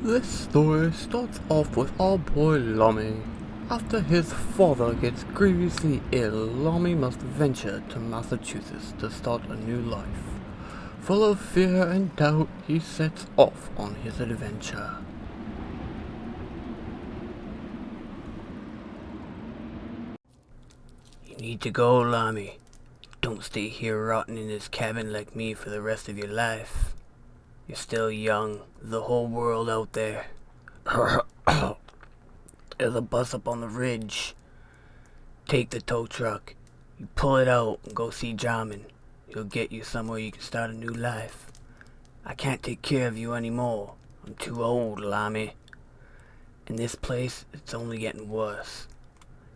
This story starts off with our boy Lami. After his father gets grievously ill, Lami must venture to Massachusetts to start a new life. Full of fear and doubt, he sets off on his adventure. You need to go, Lami. Don't stay here rotting in this cabin like me for the rest of your life. You're still young. The whole world out there. There's a bus up on the ridge. Take the tow truck. You pull it out and go see Jarman. He'll get you somewhere you can start a new life. I can't take care of you anymore. I'm too old, Lami. And this place, it's only getting worse.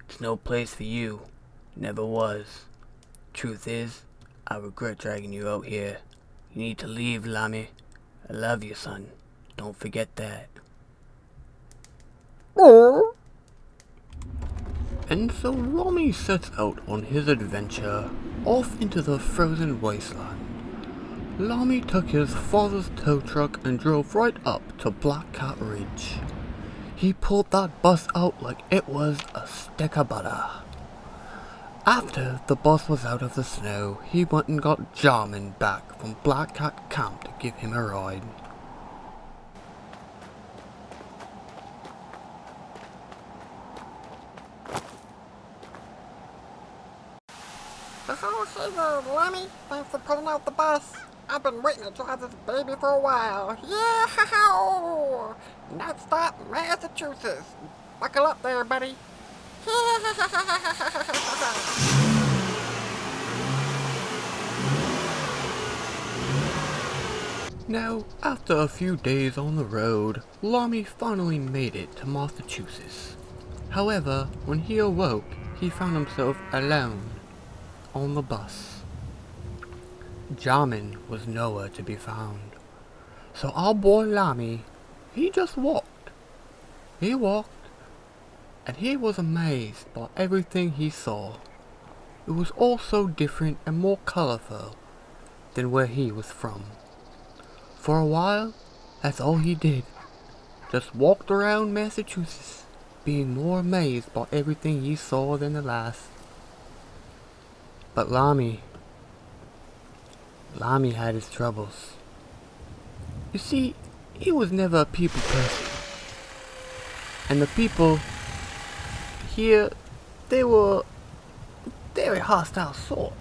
It's no place for you. Never was. Truth is, I regret dragging you out here. You need to leave, Lami. I love you, son. Don't forget that. And so Lami sets out on his adventure, off into the frozen wasteland. Lami took his father's tow truck and drove right up to Black Cat Ridge. He pulled that bus out like it was a stick of butter. After the bus was out of the snow, he went and got Jarman back from Black Cat Camp to give him a ride. Oh, hey there, Lami. Thanks for putting out the bus. I've been waiting to drive this baby for a while. Yeah! Next stop, Massachusetts. Buckle up there, buddy. Now, after a few days on the road, Lami finally made it to Massachusetts. However, when he awoke, he found himself alone on the bus. Jarman was nowhere to be found. So our boy Lami, he just walked. He walked, and he was amazed by everything he saw. It was all so different and more colorful than where he was from. For a while, that's all he did. Just walked around Massachusetts, being more amazed by everything he saw than the last. But Lami had his troubles. You see, he was never a people person. And the people here, they were very hostile sort.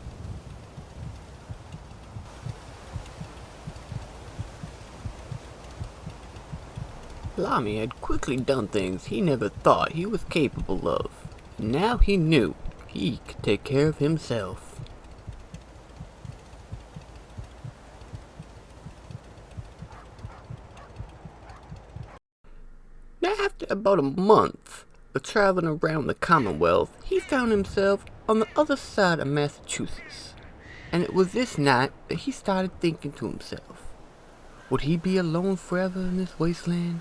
Lami had quickly done things he never thought he was capable of. Now he knew he could take care of himself. Now, after about a month of traveling around the Commonwealth, he found himself on the other side of Massachusetts. And it was this night that he started thinking to himself, would he be alone forever in this wasteland?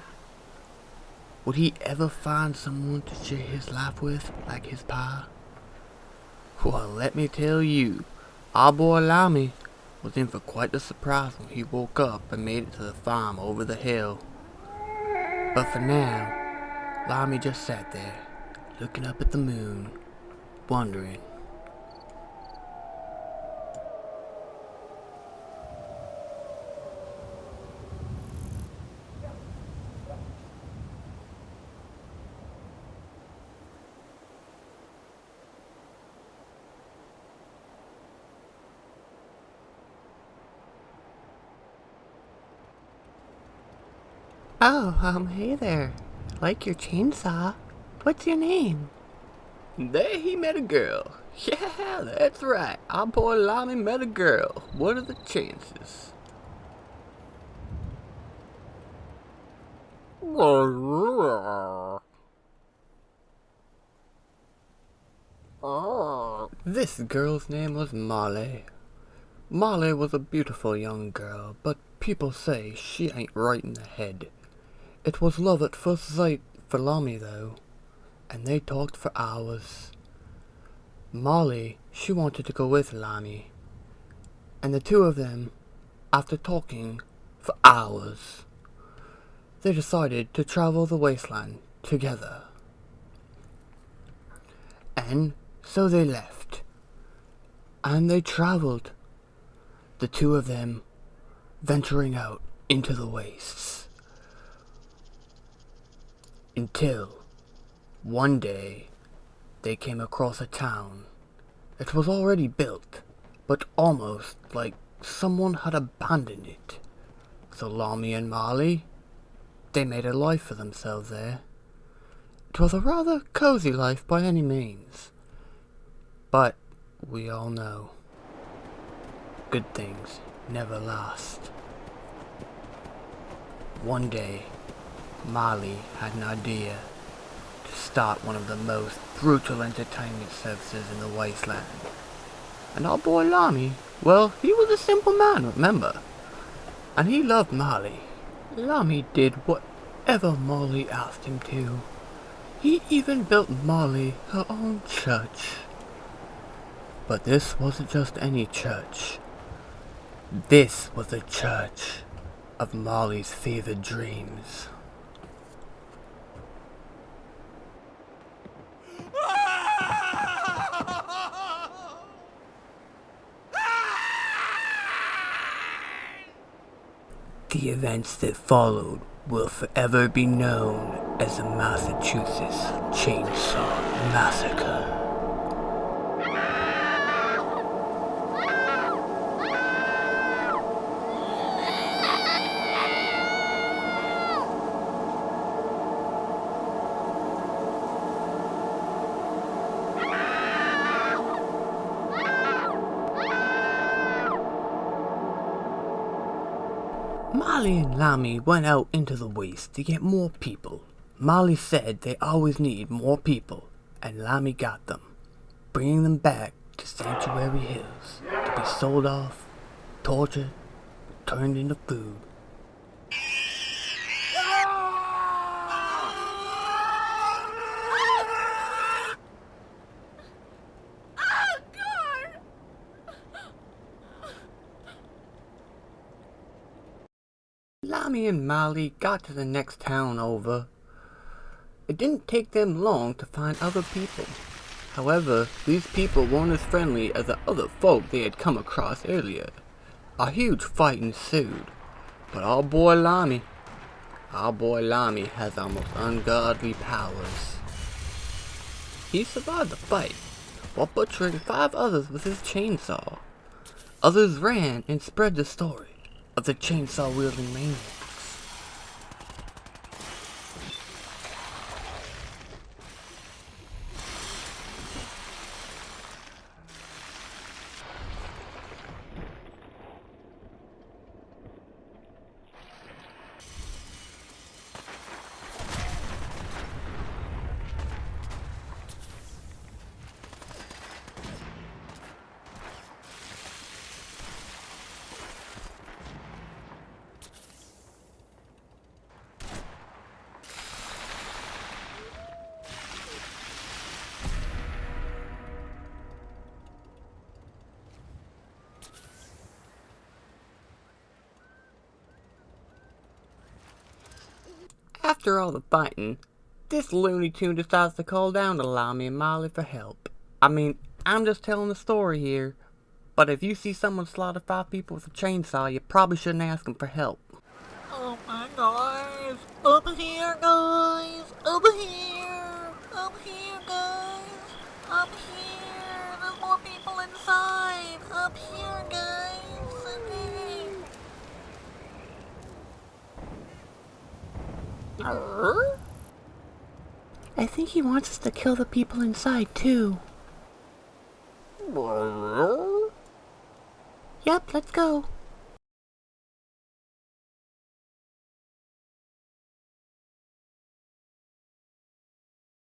Would he ever find someone to share his life with, like his pa? Well, let me tell you, our boy Lami was in for quite a surprise when he woke up and made it to the farm over the hill. But for now, Lami just sat there, looking up at the moon, wondering. Oh, hey there. Like your chainsaw. What's your name? There he met a girl. Yeah, that's right. Our boy Lami met a girl. What are the chances? This girl's name was Molly. Molly was a beautiful young girl, but people say she ain't right in the head. It was love at first sight for Lami, though, and they talked for hours. Molly, she wanted to go with Lami, and the two of them, after talking for hours, they decided to travel the wasteland together. And so they left, and they traveled, the two of them venturing out into the wastes. Until one day they came across a town that was already built, but almost like someone had abandoned it. So Lami and Marley, they made a life for themselves there. It was a rather cozy life by any means, but we all know good things never last. One day, Marley had an idea to start one of the most brutal entertainment services in the wasteland. And our boy Lami, well, he was a simple man, remember? And he loved Marley. Lami did whatever Marley asked him to. He even built Marley her own church. But this wasn't just any church. This was the church of Marley's fevered dreams. The events that followed will forever be known as the Massachusetts Chainsaw Massacre. Marley and Lami went out into the waste to get more people. Marley said they always need more people, and Lami got them, bringing them back to Sanctuary Hills to be sold off, tortured, turned into food. Lami and Marley got to the next town over. It didn't take them long to find other people. However, these people weren't as friendly as the other folk they had come across earlier. A huge fight ensued, but our boy Lami has almost ungodly powers. He survived the fight while butchering 5 others with his chainsaw. Others ran and spread the story of the chainsaw-wielding maniacs. After all the fighting, this Looney Tune decides to call down to Lami and Marley for help. I mean, I'm just telling the story here, but if you see someone slaughter 5 people with a chainsaw, you probably shouldn't ask them for help. Oh my guys! Up here, guys! Up here! Up here, guys! Up here! There's more people inside! Up here, guys! I think he wants us to kill the people inside, too. Yep, let's go.